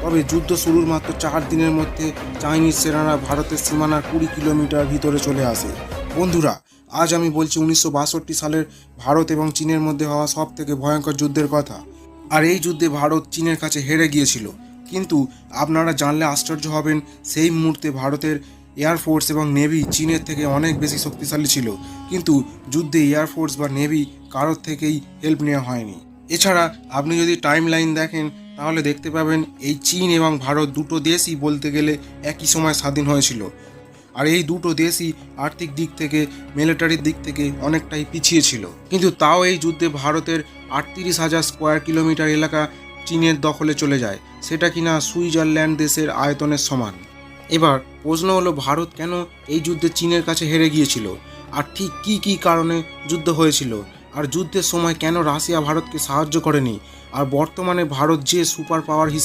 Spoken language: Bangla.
তবে যুদ্ধ শুরুর মাত্র 4 দিনের মধ্যে চাইনিজ সেনারা ভারতের সীমানার 20 কিলোমিটার ভিতরে চলে আসে। বন্ধুরা, আজ আমি বলছি 1962 সালের ভারত এবং চীনের মধ্যে হওয়া সব থেকে ভয়ঙ্কর যুদ্ধের কথা। আর এই যুদ্ধে ভারত চীনের কাছে হেরে গিয়েছিল, কিন্তু আপনারা জানলে আশ্চর্য হবেন, সেই মুহূর্তে ভারতের এয়ারফোর্স এবং নেভি চীনের থেকে অনেক বেশি শক্তিশালী ছিল, কিন্তু যুদ্ধে এয়ারফোর্স বা নেভি কারোর থেকেই হেল্প নেওয়া হয়নি। এছাড়া আপনি যদি টাইম লাইন দেখেন তাহলে দেখতে পাবেন এই চীন এবং ভারত দুটো দেশই বলতে গেলে একই সময় স্বাধীন হয়েছিল। আর এই দুটো দেশই আর্থিক দিক থেকে, মিলিটারির দিক থেকে অনেকটাই পিছিয়ে ছিল, কিন্তু তাও এই যুদ্ধে ভারতের 38,000 স্কোয়ার কিলোমিটার এলাকা চীনের দখলে চলে যায়, সেটা কিনা সুইজারল্যান্ড দেশের আয়তনের সমান। এবার প্রশ্ন হলো, ভারত কেন এই যুদ্ধে চীনের কাছে হেরে গিয়েছিল, আর ঠিক কী কী কারণে যুদ্ধ হয়েছিল, আর যুদ্ধের সময় কেন রাশিয়া ভারতকে সাহায্য করেনি, আর বর্তমানে ভারত যে সুপার পাওয়ার হিসেবে